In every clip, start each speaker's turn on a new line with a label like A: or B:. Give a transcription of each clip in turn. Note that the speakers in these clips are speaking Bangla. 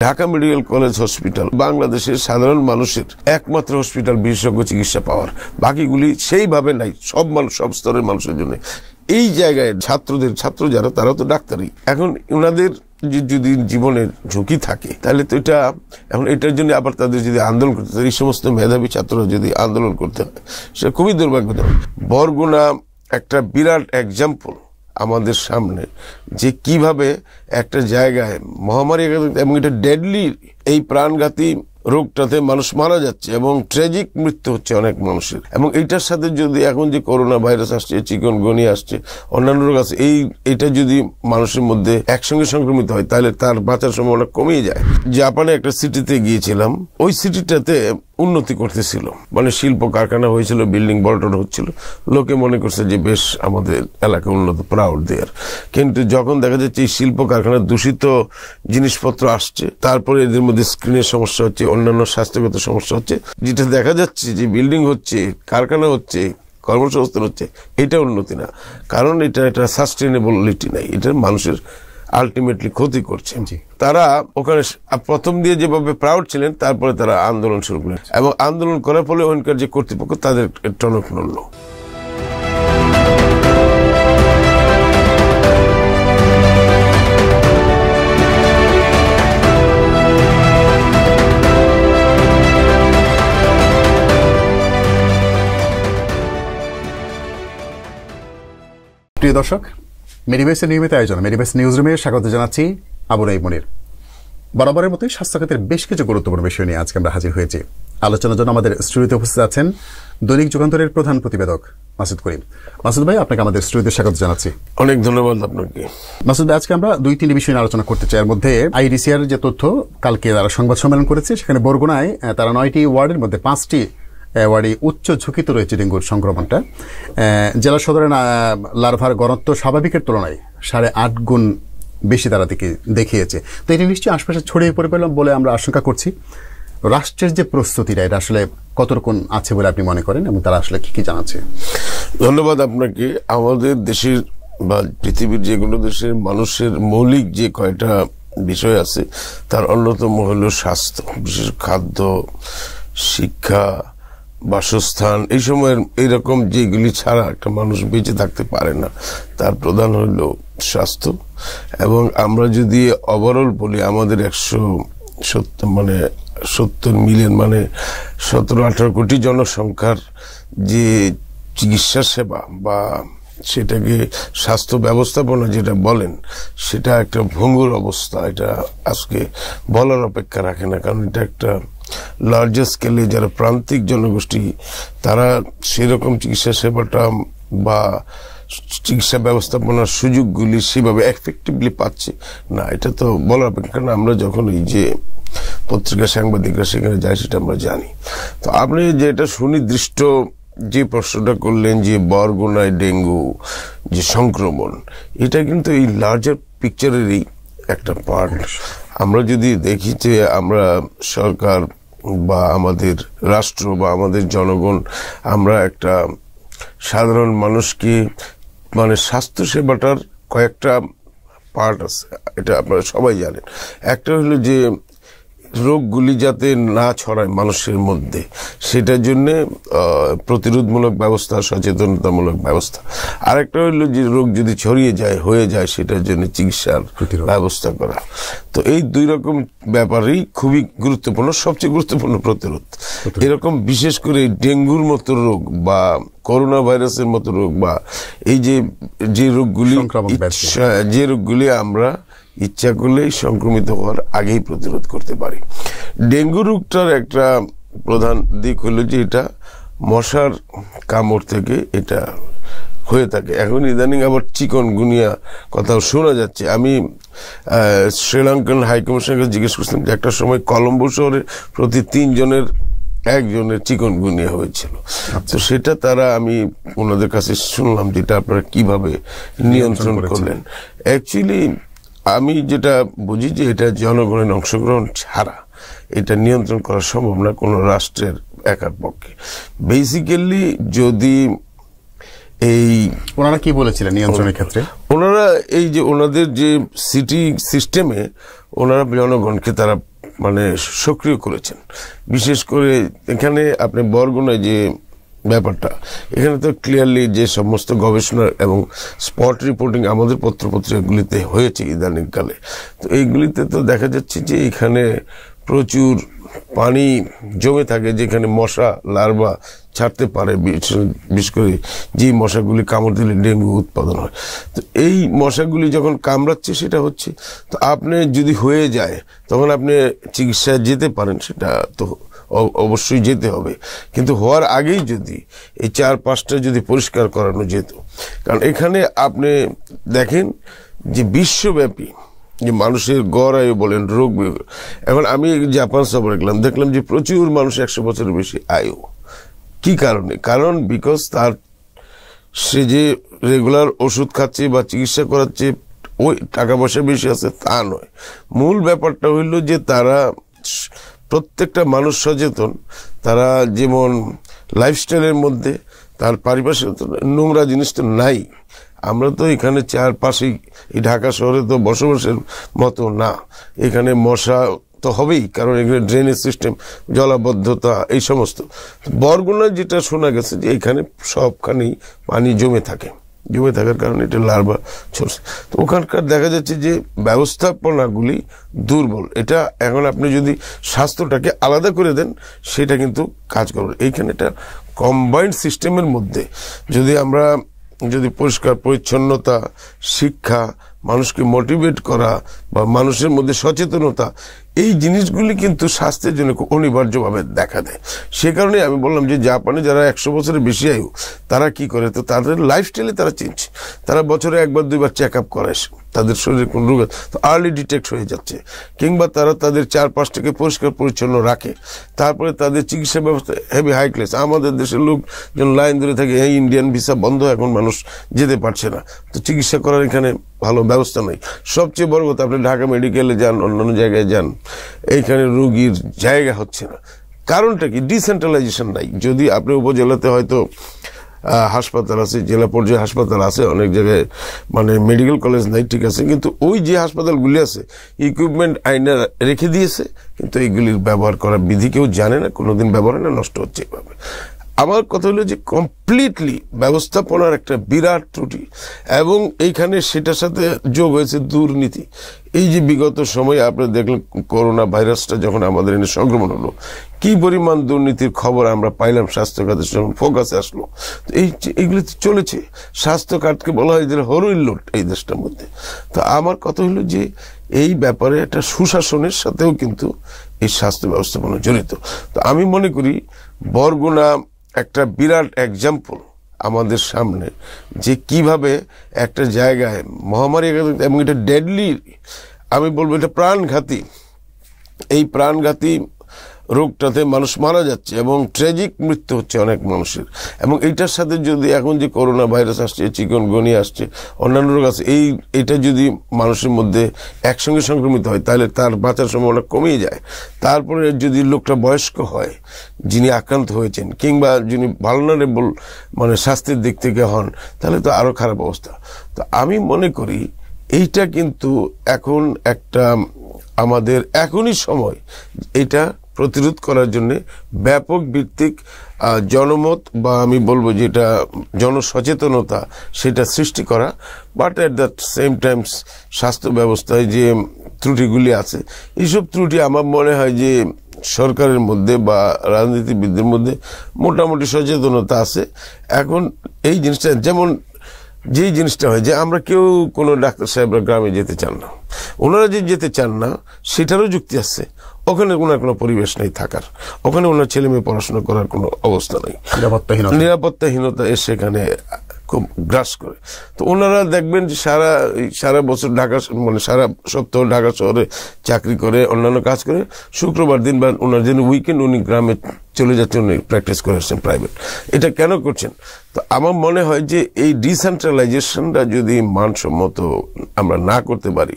A: ঢাকা মেডিকেল কলেজ হসপিটাল বাংলাদেশের সাধারণ মানুষের একমাত্র হসপিটাল বিশেষজ্ঞ চিকিৎসা পাওয়ার, বাকিগুলি সেইভাবে নাই সব মানুষ, সব স্তরের মানুষের জন্য। এই জায়গায় ছাত্র যারা তারা তো ডাক্তারই, এখন ওনাদের যদি জীবনের ঝুঁকি থাকে তাহলে তো এটা এখন এটার জন্য আবার তাদের যদি আন্দোলন করতে হয়, এই সমস্ত মেধাবী ছাত্ররা যদি আন্দোলন করতে হয় সেটা খুবই দুর্ভাগ্যজনক। বরগুনা একটা বিরাট এক্সাম্পল আমাদের সামনে যে কিভাবে একটা জায়গায় মহামারী এবং এটা ডেডলি, এই প্রাণঘাতী রোগটাতে মানুষ মারা যাচ্ছে এবং ট্র্যাজিক মৃত্যু হচ্ছে অনেক মানুষের। এবং এইটার সাথে যদি এখন যে করোনা ভাইরাস আসছে, চিকনগুনিয়া আসছে, অন্যান্য রোগ আছে, এইটা যদি মানুষের মধ্যে একসঙ্গে সংক্রমিত হয় তাহলে তার বাঁচার সম্ভাবনা কমিয়ে যায়। জাপানে একটা সিটিতে গিয়েছিলাম, ওই সিটিটাতে উন্নতি করতেছিল, মানে শিল্প কারখানা হয়েছিল, বিল্ডিং বড় হচ্ছিল, লোকে মনে করছে যে বেশ আমাদের এলাকা উন্নত, প্রাউড দেয়ার। কিন্তু যখন দেখা যাচ্ছে এই শিল্প কারখানার দূষিত জিনিসপত্র আসছে, তারপরে এদের মধ্যে স্ক্রিনের সমস্যা হচ্ছে, অন্যান্য স্বাস্থ্যগত সমস্যা হচ্ছে, যেটা দেখা যাচ্ছে যে বিল্ডিং হচ্ছে, কারখানা হচ্ছে, কর্মসংস্থান হচ্ছে, এটা উন্নতি না, কারণ এটা একটা সাস্টেনেবিলিটি নাই, এটা মানুষের আলটিমেটলি ক্ষতি করছে। তারা ওখানে প্রথম দিয়ে যেভাবে প্রাউড ছিলেন, তারপরে তারা আন্দোলন শুরু করলেন এবং আন্দোলন করার ফলে ওখানকার যে কর্তৃপক্ষ তাদের টনক নড়ল।
B: প্রিয় দর্শক, মেডিবেসের নিয়মিত আয়োজন মেডিবেস নিউজ রুমে স্বাগত জানাচ্ছি। আবু রাই মনির। বরাবরের মতোই স্বাস্থ্যখাতের বেশ কিছু গুরুত্বপূর্ণ বিষয় নিয়ে আজকে আমরা হাজির হয়েছি। আলোচনার জন্য আমাদের স্টুডিওতে উপস্থিত আছেন দৈনিক যুগান্তরের প্রধান প্রতিবেদক মাসুদ করিম। মাসুদ ভাই, আপনাকে আমাদের স্টুডিওতে স্বাগত জানাচ্ছি।
A: অনেক ধন্যবাদ আপনাকে।
B: মাসুদ ভাই, আজকে আমরা 2-3 বিষয় নিয়ে আলোচনা করতে চাই। এর মধ্যে আইডিসিআর যে তথ্য, কালকে তারা সংবাদ সম্মেলন করেছে, সেখানে বরগুনায় তারা 9টি ওয়ার্ডের মধ্যে 5টি ওয়ার্ডে উচ্চ ঝুঁকিতে রয়েছে ডেঙ্গুর সংক্রমণটা। জেলা সদরে লার্ভার ঘনত্ব স্বাভাবিকের তুলনায় 8.5 গুণ বেশি তারা দেখিয়েছে। তো এটি নিশ্চয়ই আশপাশে ছড়িয়ে পড়ে পেলাম বলে আমরা আশঙ্কা করছি। রাষ্ট্রের যে প্রস্তুতিটা, এটা আসলে কতটুকু আছে বলে আপনি মনে করেন এবং তারা আসলে কি জানাচ্ছে?
A: ধন্যবাদ আপনাকে। আমাদের দেশের বা পৃথিবীর যে কোনো দেশের মানুষের মৌলিক যে কয়টা বিষয় আছে তার অন্যতম হল স্বাস্থ্য, বিশেষ খাদ্য, শিক্ষা, বাসস্থান, এই সময়ের এইরকম যেগুলি ছাড়া একটা মানুষ বেঁচে থাকতে পারে না, তার প্রধান হইল স্বাস্থ্য। এবং আমরা যদি ওভারঅল বলি, আমাদের 170 মিলিয়ন মানে 17-18 কোটি জনসংখ্যার যে চিকিৎসা সেবা বা সেটাকে স্বাস্থ্য ব্যবস্থাপনা যেটা বলেন, সেটা একটা ভঙ্গুর অবস্থা। এটা আজকে বলার অপেক্ষা রাখে না, কারণ এটা একটা লার্জার স্কেলে যারা প্রান্তিক জনগোষ্ঠী, তারা সেরকম চিকিৎসা সেবাটা বা চিকিৎসা ব্যবস্থাপনার সুযোগগুলি সেভাবে এফেক্টিভলি পাচ্ছে না। এটা তো বলার অপেক্ষা না। আমরা যখন এই যে পত্রিকা সাংবাদিকরা সেখানে যাই, সেটা আমরা জানি। তো আপনি যেটা সুনির্দিষ্ট যে প্রশ্নটা করলেন যে বরগুনায় ডেঙ্গু যে সংক্রমণ, এটা কিন্তু এই লার্জার পিকচারেরই একটা পার্ট। আমরা যদি দেখি যে আমরা সরকার বা আমাদের রাষ্ট্র বা আমাদের জনগণ, আমরা একটা সাধারণ মানুষকে মানে স্বাস্থ্য সেবাটার কয়েকটা পার্ট আছে, এটা আপনারা সবাই জানেন। একটা হলো যে রোগগুলি যাতে না ছড়ায় মানুষের মধ্যে, সেটার জন্য প্রতিরোধমূলক ব্যবস্থা, সচেতনতামূলক ব্যবস্থা। আরেকটা হইল যে রোগ যদি ছড়িয়ে যায়, হয়ে যায়, সেটার জন্য চিকিৎসার ব্যবস্থা করা। তো এই 2 রকম ব্যাপারই খুবই গুরুত্বপূর্ণ। সবচেয়ে গুরুত্বপূর্ণ প্রতিরোধ। এরকম বিশেষ করে ডেঙ্গুর মতো রোগ বা করোনা ভাইরাসের মতো রোগ বা এই যে রোগগুলি আমরা ইচ্ছা করলেই সংক্রমিত হওয়ার আগেই প্রতিরোধ করতে পারি। ডেঙ্গু রোগটার একটা প্রধান দিক হলো যে এটা মশার কামড় থেকে এটা হয়ে থাকে। এখন ইদানিং আবার চিকনগুনিয়া কথাও শোনা যাচ্ছে। আমি শ্রীলঙ্কান হাইকমিশনের কাছে জিজ্ঞেস করছিলাম যে একটা সময় কলম্বো শহরে প্রতি 3 জনের 1 জনের চিকনগুনিয়া হয়েছিল। তো সেটা আমি ওনাদের কাছে শুনলাম যেটা আপনারা কিভাবে নিয়ন্ত্রণ করলেন। অ্যাকচুয়ালি আমি যেটা বুঝি যে এটা জনগণের অংশগ্রহণ ছাড়া এটা নিয়ন্ত্রণ করা সম্ভব না কোনো রাষ্ট্রের একার পক্ষে। বেসিক্যালি যদি এই
B: ওনারা কি বলেছিলেন নিয়ন্ত্রণের ক্ষেত্রে?
A: ওনারা এই যে ওনাদের যে সিটি সিস্টেমে ওনারা জনগণকে তারা মানে সক্রিয় করেছেন। বিশেষ করে এখানে আপনি বরগুনায় যে ব্যাপারটা, এখানে তো ক্লিয়ারলি যে সমস্ত গবেষণা এবং স্পট রিপোর্টিং আমাদের পত্রপত্রিকাগুলিতে হয়েছে ইদানিংকালে, তো এইগুলিতে তো দেখা যাচ্ছে যে এখানে প্রচুর পানি জমে থাকে, যেখানে মশা লার্ভা ছাড়তে পারে, বিশেষ করে যে মশাগুলি কামড় দিলে ডেঙ্গু উৎপাদন হয়। তো এই মশাগুলি যখন কামড়াচ্ছে সেটা হচ্ছে, তো আপনি যদি হয়ে যায় তখন আপনি চিকিৎসায় যেতে পারেন, সেটা তো অবশ্যই যেতে হবে, কিন্তু হওয়ার আগেই যদি এই 4-5টা যদি পরিষ্কার করানো যেত। কারণ এখানে আপনি দেখেন যে বিশ্বব্যাপী যে মানুষের গড় আয়ু বলেন, রোগ, এখন আমি জাপান সফরে গেলাম, দেখলাম যে প্রচুর মানুষ 100 বছরের বেশি আয়ু। কি কারণে? কারণ বিকজ তার সে যে রেগুলার ওষুধ খাচ্ছে বা চিকিৎসা করাচ্ছে ওই টাকা পয়সা বেশি আছে তা নয়, মূল ব্যাপারটা হইল যে তারা প্রত্যেকটা মানুষ সচেতন, তারা যেমন লাইফস্টাইলের মধ্যে তার পারিপার্শ্বিক নোংরা জিনিসটা নাই। আমরা তো এখানে চারপাশেই এই ঢাকা শহরে তো বসবাসের মতো না, এখানে মশা তো হবেই, কারণ এখানে ড্রেনেজ সিস্টেম, জলাবদ্ধতা, এই সমস্ত। বরগুনায় যেটা শোনা গেছে যে এখানে সবখানেই পানি জমে থাকে, জমে থাকার কারণে এটা লার্ভা ছড়ছে। তো ওখানকার দেখা যাচ্ছে যে ব্যবস্থাপনাগুলি দুর্বল। এটা এখন আপনি যদি স্বাস্থ্যটাকে আলাদা করে দেন সেটা কিন্তু কাজ করবে। এইখানে এটা কম্বাইন্ড সিস্টেমের মধ্যে যদি পরিষ্কার পরিচ্ছন্নতা, শিক্ষা, মানুষকে মোটিভেট করা বা মানুষের মধ্যে সচেতনতা, এই জিনিসগুলি কিন্তু স্বাস্থ্যের জন্য খুব অনিবার্যভাবে দেখা দেয়। সে কারণে আমি বললাম যে জাপানে যারা 100 বছরের বেশি আয়ু তারা কি করে, তো তাদের লাইফস্টাইলে তারা চেঞ্জ, তারা বছরে 1-2বার চেক আপ করায়, তাদের শরীরে কোন রোগ তো আর্লি ডিটেক্ট হয়ে যাচ্ছে, কিংবা তারা তাদের চারপাশটাকে পরিষ্কার পরিচ্ছন্ন রাখে। তারপরে তাদের চিকিৎসা ব্যবস্থা হেভি হাই ক্লাস। আমাদের দেশের লোক যেন লাইন ধরে থাকে, এই ইন্ডিয়ান ভিসা বন্ধ, এখন মানুষ যেতে পারছে না, তো চিকিৎসা করার এখানে ভালো ব্যবস্থা নেই। সবচেয়ে বড় কথা, আপনি ঢাকা মেডিকেলে যান, অন্যান্য জায়গায় যান, এইখানে রোগীর জায়গা হচ্ছে না। কারণটা কি? ডিসেন্ট্রালাইজেশন নাই। যদি আপনি উপজেলাতে হয়তো হাসপাতাল আছে, জেলা পর্যায়ে হাসপাতাল আছে, অনেক জায়গায় মানে মেডিকেল কলেজ নাই, ঠিক আছে, কিন্তু ওই যে হাসপাতালগুলি আছে ইকুইপমেন্ট আইনা রেখে দিয়েছে, কিন্তু এইগুলির ব্যবহার করার বিধি কেউ জানে না, কোনোদিন ব্যবহার হয় না, নষ্ট হচ্ছে এভাবে। আমার কথা হলো যে কমপ্লিটলি ব্যবস্থাপনার একটা বিরাট ত্রুটি, এবং এইখানে সেটার সাথে যোগ হয়েছে দুর্নীতি। এই যে বিগত সময়ে আপনারা দেখলেন করোনা ভাইরাসটা যখন আমাদের এনে সংক্রমণ হলো, কি পরিমাণ দুর্নীতির খবর আমরা পাইলাম, স্বাস্থ্য খাতের যখন ফোকাসে আসলো, তো এইগুলি চলেছে। স্বাস্থ্য খাতকে বলা হয় যে হরইল লোট এই দেশটার মধ্যে। তো আমার কথা হলো যে এই ব্যাপারে একটা সুশাসনের সাথেও কিন্তু এই স্বাস্থ্য ব্যবস্থাপনা জড়িত। তো আমি মনে করি বরগুনা একটা বিরাট এক্সাম্পল আমাদের সামনে, যে কিভাবে একটা জায়গায় মহামারী, এবং এটা ডেডলি, আমি বলবো এটা প্রাণঘাতী, এই প্রাণঘাতী রোগটাতে মানুষ মারা যাচ্ছে এবং ট্র্যাজিক মৃত্যু হচ্ছে অনেক মানুষের। এবং এইটার সাথে যদি এখন যে করোনা ভাইরাস আসছে, চিকনগুনিয়া আসছে, অন্যান্য রোগ আছে, এইটা যদি মানুষের মধ্যে একসঙ্গে সংক্রমিত হয় তাহলে তার বাঁচার সম্ভাবনা কমিয়ে যায়। তারপরে যদি লোকটা বয়স্ক হয়, যিনি আক্রান্ত হয়েছেন, কিংবা যিনি ভালনারেবল মানে স্বাস্থ্যের দিক থেকে হন, তাহলে তো আরো খারাপ অবস্থা। তো আমি মনে করি এইটা কিন্তু এখন একটা আমাদের এখনই সময় এটা প্রতিরোধ করার জন্য ব্যাপক ভিত্তিক জনমত, বা আমি বলবো যেটা জনসচেতনতা, সেটা সৃষ্টি করা। But at the same Times স্বাস্থ্য ব্যবস্থায় যে ত্রুটিগুলি আছে, এইসব ত্রুটি আমার মনে হয় যে সরকারের মধ্যে বা রাজনীতিবিদদের মধ্যে মোটামুটি সচেতনতা আছে। এখন এই জিনিসটা, যেমন যেই জিনিসটা হয় যে আমরা কেউ কোনো ডাক্তার সাহেবরা গ্রামে যেতে চান না, ওনারা যে যেতে চান না সেটারও যুক্তি আছে, ওখানে ওনার কোনো পরিবেশ নেই থাকার, ওখানে ওনার ছেলে মেয়ে পড়াশোনা করার কোনো অবস্থা নেই, নিরাপত্তাহীনতা সেখানে খুব গ্রাস করে। তো ওনারা দেখবেন যে সারা বছর ঢাকা, মানে সারা সপ্তাহ ঢাকা শহরে চাকরি করে, অন্যান্য কাজ করে, শুক্রবার দিন বা ওনার জন্য উইকেন্ড উনি গ্রামে চলে যাচ্ছেন, উনি প্র্যাকটিস করে আসছেন প্রাইভেট। এটা কেন করছেন? তো আমার মনে হয় যে এই ডিসেন্ট্রালাইজেশনটা যদি মানসম্মত আমরা না করতে পারি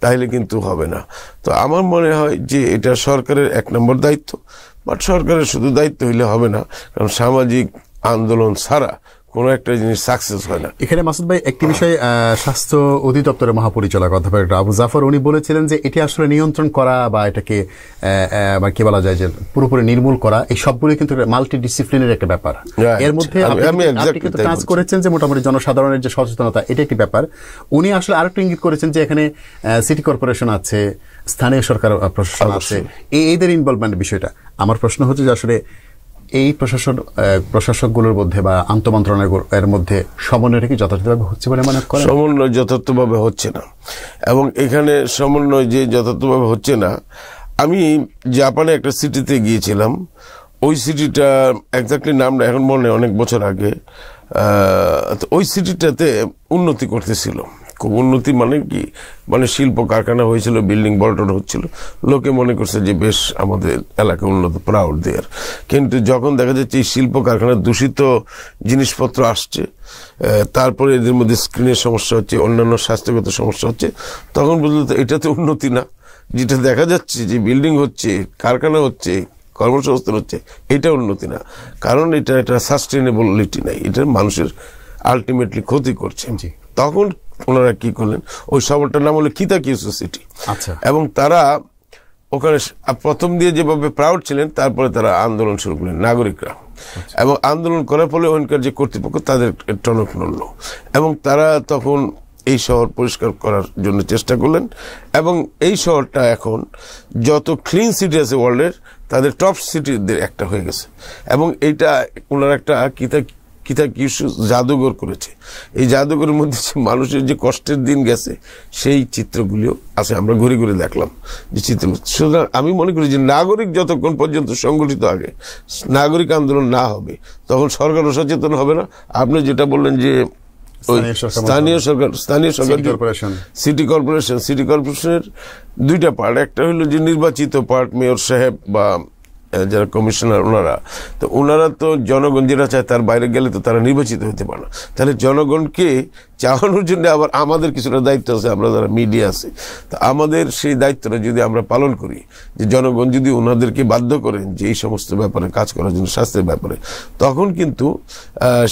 A: তাহলে কিন্তু হবে না। তো আমার মনে হয় যে এটা সরকারের 1 নম্বর দায়িত্ব। বাট সরকারের শুধু দায়িত্ব হইলে হবে না, কারণ সামাজিক আন্দোলন ছাড়া কোনো একটা জিনিস সাকসেস হয় না।
B: এখানে মাসুদ ভাই একটি বিষয়, স্বাস্থ্য অধিদপ্তরের মহাপরিচালক অধ্যাপক আবু জাফর উনি বলেছিলেন যে এটি আসলে নিয়ন্ত্রণ করা বা এটাকে কি বলা যায় যে পুরোপুরি নির্মূল করা, এই সবগুলো কিন্তু মাল্টি ডিসিপ্লিনের একটা ব্যাপার। এর মধ্যে আপনি কিন্তু টাচ করেছেন যে মোটামুটি জনসাধারণের যে সচেতনতা, এটা একটি ব্যাপার। উনি আসলে আরেকটু ইঙ্গিত করেছেন যে এখানে সিটি কর্পোরেশন আছে, স্থানীয় সরকার প্রশাসন আছে, এদের ইনভলভমেন্টের বিষয়টা। আমার প্রশ্ন হচ্ছে যে আসলে এই প্রশাসকগুলোর মধ্যে বা আন্তঃমন্ত্রণালয়ের মধ্যে সমন্বয়টা কি যথাযথভাবে হচ্ছে বলে মনে করেন?
A: সমন্বয় যথার্থভাবে হচ্ছে না, এবং এখানে সমন্বয় যে যথার্থভাবে হচ্ছে না, আমি জাপানে একটা সিটিতে গিয়েছিলাম, ওই সিটিটা এক্স্যাক্টলি নামটা এখন মনে, অনেক বছর আগে। ওই সিটিটাতে উন্নতি করতেছিল, খুব উন্নতি মানে কি, মানে শিল্প কারখানা হয়েছিল, বিল্ডিং বড় হচ্ছিল, লোকে মনে করছে যে বেশ আমাদের এলাকা উন্নত, প্রাউড দেয়ার। কিন্তু যখন দেখা যাচ্ছে এই শিল্প কারখানার দূষিত জিনিসপত্র আসছে, তারপরে এদের মধ্যে স্ক্রিনের সমস্যা হচ্ছে, অন্যান্য স্বাস্থ্যগত সমস্যা হচ্ছে, তখন বুঝলো তো এটা তো উন্নতি না। যেটা দেখা যাচ্ছে যে বিল্ডিং হচ্ছে, কারখানা হচ্ছে, কর্মসংস্থান হচ্ছে, এটা উন্নতি না, কারণ এটা একটা সাস্টেনেবিলিটি নাই, এটা মানুষের আলটিমেটলি ক্ষতি করছে। তখন ওনারা কি করলেন, ওই শহরটার নাম হলো কিতাকিউ সোসাইটি। এবং তারা ওখানে প্রথম দিয়ে যেভাবে প্রাউড ছিলেন, তারপরে তারা আন্দোলন শুরু করলেন নাগরিকরা, এবং আন্দোলন করার ফলে ওখানকার যে কর্তৃপক্ষ তাদের টনক নড়ল, এবং তারা তখন এই শহর পরিষ্কার করার জন্য চেষ্টা করলেন। এবং এই শহরটা এখন যত ক্লিন সিটি আছে ওয়ার্ল্ডের, তাদের টপ সিটিদের একটা হয়ে গেছে। এবং এইটা ওনারা একটা কিতাকিউ জাদুঘর করেছে। এই জাদুঘরের মধ্যে মানুষের যে কষ্টের দিন গেছে সেই চিত্রগুলিও আছে, আমরা ঘুরে ঘুরে দেখলাম যে চিত্র। সুতরাং আমি মনে করি যে নাগরিক যতক্ষণ পর্যন্ত সংগঠিত আগে নাগরিক আন্দোলন না হবে, তখন সরকারও সচেতন হবে না। আপনি যেটা বললেন যে স্থানীয় সরকার সিটি কর্পোরেশনের দুইটা পার্ট, একটা হলো যে নির্বাচিত পার্ট, মেয়র সাহেব বা যারা কমিশনার ওনারা, তো ওনারা তো জনগণ যেটা চায় তার বাইরে গেলে তো তারা নির্বাচিত হতে পারে না। তাহলে জনগণকে চাওয়ানোর জন্য আবার আমাদের কিছুটা দায়িত্ব আছে, আমরা যারা মিডিয়া আছে, তো আমাদের সেই দায়িত্বটা যদি আমরা পালন করি, যে জনগণ যদি ওনাদেরকে বাধ্য করেন যে এই সমস্ত ব্যাপারে কাজ করার জন্য, স্বাস্থ্যের ব্যাপারে, তখন কিন্তু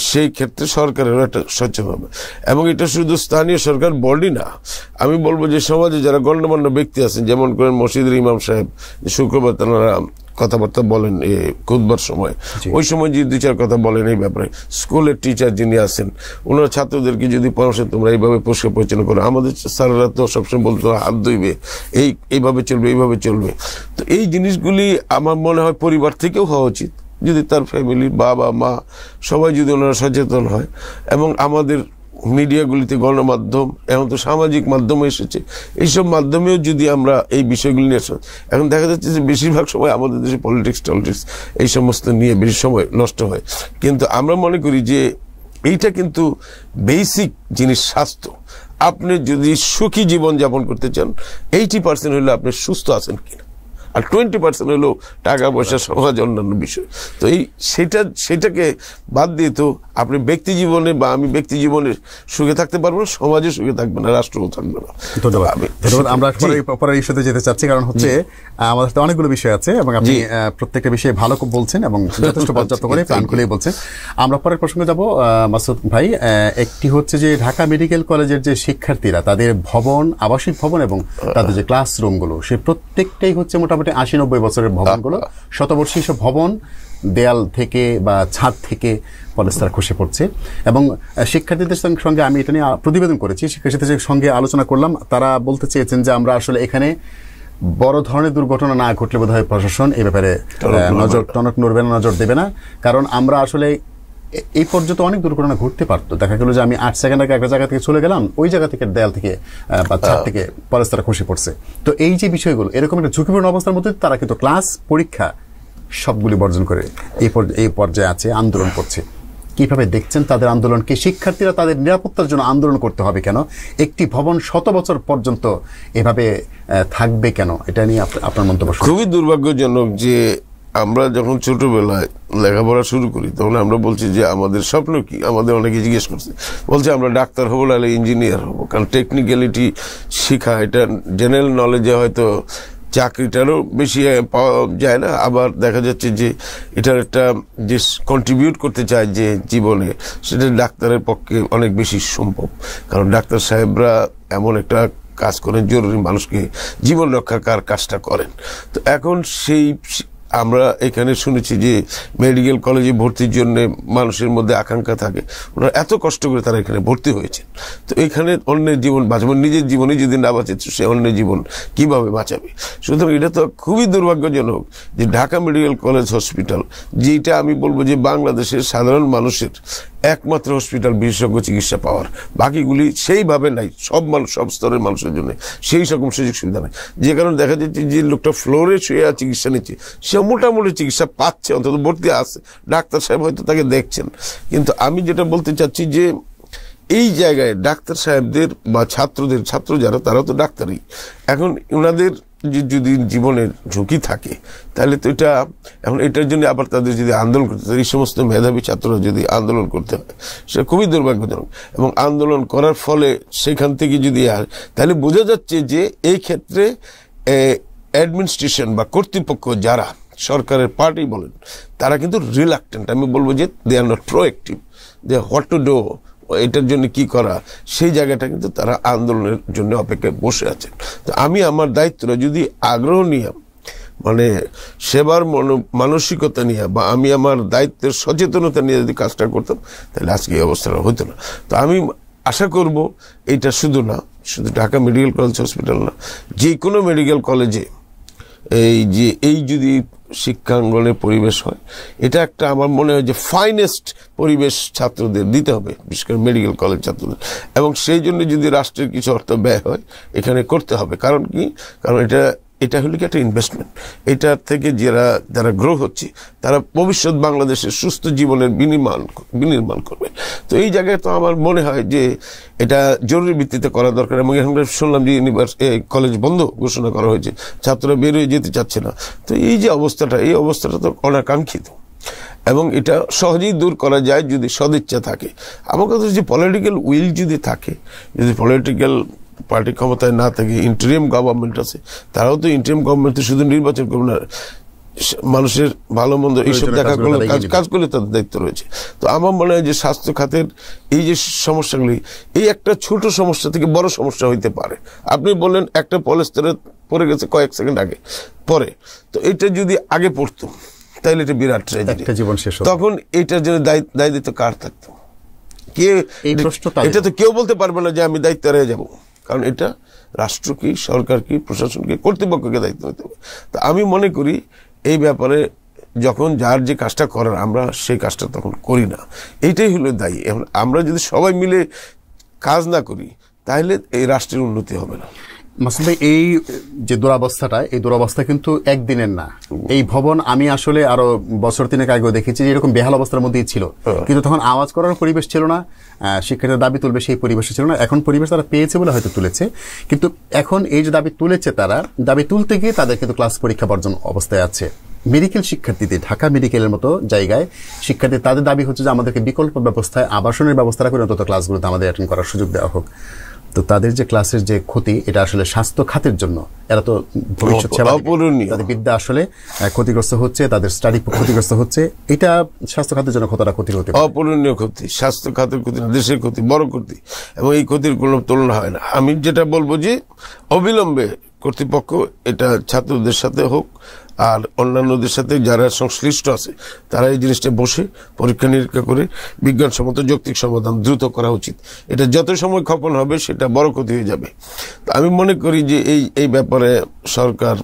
A: সেই ক্ষেত্রে সরকারেরও একটা সচেতন হবে। এবং এটা শুধু স্থানীয় সরকার বডি না, আমি বলবো যে সমাজে যারা গণ্যমান্য ব্যক্তি আছেন, যেমন করেন মসজিদের ইমাম সাহেব, শুক্রবার তারা কথাবার্তা বলেন খুতবার সময়, ওই সময় যদি দুই চার কথা বলেন এই ব্যাপারে, স্কুলের টিচার যিনি আছেন ওনারা ছাত্রদেরকে যদি পরামর্শ, তোমরা এইভাবে পরিষ্কার পরিচ্ছন্ন করো, আমাদের স্যারেরা তো সবসময় বলতো হাত ধুইবে, এইভাবে চলবে, এইভাবে চলবে। তো এই জিনিসগুলি আমার মনে হয় পরিবার থেকেও হওয়া উচিত, যদি তার ফ্যামিলি, বাবা মা সবাই যদি ওনারা সচেতন হয়। এবং আমাদের মিডিয়াগুলিতে, গণমাধ্যম, এখন তো সামাজিক মাধ্যম এসেছে, এইসব মাধ্যমেও যদি আমরা এই বিষয়গুলি নিয়ে, এখন দেখা যাচ্ছে যে বেশিরভাগ সময় আমাদের দেশে পলিটিক্স এই সমস্ত নিয়ে বেশি সময় নষ্ট হয়। কিন্তু আমরা মনে করি যে এইটা কিন্তু বেসিক জিনিস, স্বাস্থ্য। আপনি যদি সুখী জীবন যাপন করতে চান, 80% হলো আপনি সুস্থ আছেন কিনা, আর 20% হলো টাকা পয়সা, সমাজ, অন্যান্য বিষয়। তো সেটাকে বাদ দিয়ে তো আপনি ব্যক্তি জীবনে বা আমি ব্যক্তি জীবনে সুখে থাকতে পারবো না, সমাজে সুখে থাকবে না, রাষ্ট্রও থাকবে না।
B: ধন্যবাদ। আমরা পরের ইস্যুতে যেতে চাচ্ছি, কারণ হচ্ছে আমাদের হাতে অনেকগুলো বিষয় আছে এবং আপনি প্রত্যেকটা বিষয়ে ভালো বলছেন এবং যথেষ্ট পর্যাপ্ত করে প্ল্যান খুলেই বলছেন। আমরা পরের প্রসঙ্গে যাব মাসুদ ভাই। একটি হচ্ছে যে ঢাকা মেডিকেল কলেজের যে শিক্ষার্থীরা, তাদের ভবন, আবাসিক ভবন এবং তাদের যে ক্লাসরুমগুলো, সে প্রত্যেকটাই হচ্ছে মোটামুটি 80-90 বছরের ভবনগুলো, শতবর্ষী সব ভবন, দেয়াল থেকে বা ছাদ থেকে পলেস্তারা খসে পড়ছে। এবং শিক্ষার্থীদের সঙ্গে আমি এটা নিয়ে প্রতিবেদন করেছি, শিক্ষার্থীদের সঙ্গে আলোচনা করলাম। তারা বলতে চেয়েছেন যে আমরা আসলে এখানে বড় ধরনের দুর্ঘটনা না ঘটলে বোধহয় প্রশাসন এই ব্যাপারে টনক নড়বে না, নজর দেবে না। কারণ আমরা আসলে এই পর্যন্ত অনেক দুর্ঘটনা ঘটতে পারতো। দেখা গেল যে আমি 8 সেকেন্ড আগে একটা জায়গা থেকে চলে গেলাম, ওই জায়গা থেকে দেয়াল থেকে বা ছাদ থেকে পলেস্তারা খসে পড়ছে। তো এই যে বিষয়গুলো, এরকম একটা ঝুঁকিপূর্ণ অবস্থার মধ্যে তারা কিন্তু ক্লাস, পরীক্ষা সবগুলি বর্জন করে এই পর্যায়ে আছে, আন্দোলন করছে। কিভাবে দেখছেন তাদের আন্দোলনকে? শিক্ষার্থীরা তাদের নিরাপত্তার জন্য আন্দোলন করতে হবে কেন? একটি ভবন 100 বছর পর্যন্ত এভাবে থাকবে কেন? এটা নিয়ে আপনার মন্তব্য।
A: খুবই দুর্ভাগ্যজনক যে আমরা যখন ছোটবেলায় লেখাপড়া শুরু করি, তখন আমরা বলছি যে আমাদের স্বপ্ন কি, আমাদের অনেকে জিজ্ঞেস করছে, বলছে আমরা ডাক্তার হবো, নাহলে ইঞ্জিনিয়ার হবো। কারণ টেকনিক্যালিটি শিখা, এটা জেনারেল নলেজে হয়তো চাকরিটারও বেশি পাওয়া যায় না, আবার দেখা যাচ্ছে যে এটার একটা যে কন্ট্রিবিউট করতে চায় যে জীবনে, সেটা ডাক্তারের পক্ষে অনেক বেশি সম্ভব। কারণ ডাক্তার সাহেবরা এমন একটা কাজ করেন, জরুরি মানুষকে জীবন রক্ষার কাজটা করেন। তো এখন সেই আমরা এখানে শুনেছি যে মেডিকেল কলেজে ভর্তির জন্য মানুষের মধ্যে আকাঙ্ক্ষা থাকে, ওনারা এত কষ্ট করে তারা এখানে ভর্তি হয়েছেন। তো এখানে অন্যের জীবন বাঁচাবে, নিজের জীবনে যদি না বাঁচে সে অন্যের জীবন কিভাবে বাঁচাবে? সুতরাং এটা তো খুবই দুর্ভাগ্যজনক যে ঢাকা মেডিকেল কলেজ হসপিটাল, যেটা আমি বলবো যে বাংলাদেশের সাধারণ মানুষের একমাত্র হসপিটাল বিশেষজ্ঞ চিকিৎসা পাওয়ার, বাকিগুলি সেইভাবে নাই, সব মানুষ সব স্তরের মানুষের জন্য সেই রকম সুযোগ সুবিধা নাই। যে কারণে দেখা যাচ্ছে যে লোকটা ফ্লোরে শুয়ে চিকিৎসা নিচ্ছে, সে মোটামুটি চিকিৎসা পাচ্ছে, অন্তত ভর্তি আছে, ডাক্তার সাহেব হয়তো তাকে দেখছেন। কিন্তু আমি যেটা বলতে চাচ্ছি যে এই জায়গায় ডাক্তার সাহেবদের বা ছাত্র যারা, তারা তো ডাক্তারই, এখন ওনাদের যদি জীবনের ঝুঁকি থাকে তাহলে তো এটা, এখন এটার জন্য আবার তাদের যদি আন্দোলন করতে হয়, এই সমস্ত মেধাবী ছাত্ররা যদি আন্দোলন করতে হয়, সেটা খুবই দুর্ভাগ্যজনক। এবং আন্দোলন করার ফলে সেখান থেকে যদি তাহলে বোঝা যাচ্ছে যে এই ক্ষেত্রে অ্যাডমিনিস্ট্রেশন বা কর্তৃপক্ষ যারা, সরকারের পার্টি বলেন, তারা কিন্তু রিলাক্টেন্ট, আমি বলবো যে they are not proactive, they what to do, এটার জন্য কি করা, সেই জায়গাটা কিন্তু তারা আন্দোলনের জন্য অপেক্ষায় বসে আছেন। তো আমি আমার দায়িত্বটা যদি আগ্রহ নিয়ে, মানে সেবার মানসিকতা নিয়ে, বা আমি আমার দায়িত্বের সচেতনতা নিয়ে যদি কাজটা করতাম, তাহলে আজকে এই অবস্থাটা হতো না। তো আমি আশা করব এটা শুধু ঢাকা মেডিকেল কলেজ হসপিটাল না, যে কোনো মেডিকেল কলেজে এই যদি শিক্ষাঙ্গনের পরিবেশ হয়, এটা একটা আমার মনে হয় যে ফাইনেস্ট পরিবেশ ছাত্রদের দিতে হবে, বিশেষ করে মেডিকেল কলেজ ছাত্রদের। এবং সেই জন্য যদি রাষ্ট্রের কিছু অর্থ ব্যয় হয় এখানে করতে হবে। কারণ কি? কারণ এটা হলো কি একটা ইনভেস্টমেন্ট। এটা থেকে যারা গ্রো হচ্ছে তারা ভবিষ্যৎ বাংলাদেশের সুস্থ জীবনের বিনির্মাণ করবে। তো এই জায়গায় তো আমার মনে হয় যে এটা জরুরি ভিত্তিতে করা দরকার। এবং আমরা শুনলাম যে কলেজ বন্ধ ঘোষণা করা হয়েছে, ছাত্ররা বের হয়ে যেতে চাচ্ছে না। তো এই যে এই অবস্থাটা তো অনাকাঙ্ক্ষিত, এবং এটা সহজেই দূর করা যায় যদি সদিচ্ছা থাকে। আমার কথা হচ্ছে পলিটিক্যাল উইল যদি থাকে, যদি পলিটিক্যাল পার্টি ক্ষমতায় না থাকে, ইন্টারিম গভর্নমেন্ট আছে, তারাও তো ইন্টারিম গভর্নমেন্ট শুধু নির্বাচন করবে না, মানুষের ভালো মন্দ এইসব দেখা করলে কাজ করলে তাদের দায়িত্ব রয়েছে। তো আমার মনে হয় যে স্বাস্থ্য খাতের এই যে সমস্যাগুলি, এই একটা ছোট সমস্যা থেকে বড় সমস্যা হইতে পারে। আপনি বললেন একটা পলেস্টারে পড়ে গেছে কয়েক সেকেন্ড আগে পরে, তো এটা যদি আগে পড়তো তাহলে এটা বিরাট ট্র্যাজেডি, তখন এটার জন্য দায়িত্ব কার থাকতো? এটা তো কেউ বলতে পারবে না যে আমি দায়িত্ব রয়ে যাব, কারণ এটা রাষ্ট্র কি, সরকার কি, প্রশাসন কি, কর্তৃপক্ষকে দায়িত্ব নিতে হবে। তো আমি মনে করি এই ব্যাপারে যখন যার যে কাজটা করার, আমরা সেই কাজটা তখন করি না, এইটাই হলো দায়ী। এখন আমরা যদি সবাই মিলে কাজ না করি তাহলে এই রাষ্ট্রের উন্নতি হবে না।
B: মাসুদ ভাই, এই যে দুরাবস্থাটা, এই দুরাবস্থা কিন্তু একদিনের না। এই ভবন আমি আসলে আরো বছর 3 আগেও দেখেছি যে এরকম বেহাল অবস্থার মধ্যেই ছিল, কিন্তু তখন আওয়াজ করার পরিবেশ ছিল না, শিক্ষার্থীরা দাবি তুলবে সেই পরিবেশ ছিল না। এখন পরিবেশ তারা পেয়েছে বলে হয়তো তুলেছে, কিন্তু এখন এই যে দাবি তুলেছে, তারা দাবি তুলতে গিয়ে তাদের কিন্তু ক্লাস পরীক্ষা বর্জন অবস্থায় আছে। মেডিকেল শিক্ষার্থীদের, ঢাকা মেডিকেলের মতো জায়গায় শিক্ষার্থী, তাদের দাবি হচ্ছে যে আমাদেরকে বিকল্প ব্যবস্থায় আবাসনের ব্যবস্থা করে অন্তত ক্লাসগুলোতে আমাদের অ্যাটেন্ড করার সুযোগ দেওয়া হোক। তো তাদের যে ক্লাসের যে ক্ষতি, এটা আসলে স্বাস্থ্য খাতের জন্য, এরা তো ভবিষ্যৎ সেবা, তাদের বিদ্যা আসলে ক্ষতিগ্রস্ত হচ্ছে, তাদের স্টাডি ক্ষতিগ্রস্ত হচ্ছে। এটা স্বাস্থ্য খাতের জন্য কতটা ক্ষতি হতে পারে?
A: অপূরণীয় ক্ষতি, স্বাস্থ্য খাতের ক্ষতি, দেশের ক্ষতি, বড় ক্ষতি, এবং এই ক্ষতির কোনো তুলনা হয় না। আমি যেটা বলবো যে অবিলম্বে কর্তৃপক্ষ এটা ছাত্রদের সাথে হোক আর অন্যান্যদের সাথে যারা সংশ্লিষ্ট আছে, তারা এই জিনিসটা বসে পরীক্ষা নিরীক্ষা করে বিজ্ঞানসম্মত যৌক্তিক সমাধান দ্রুত করা উচিত। এটা যত সময় ক্ষপণ হবে সেটা বড় ক্ষতি হয়ে যাবে। আমি মনে করি যে এই ব্যাপারে সরকার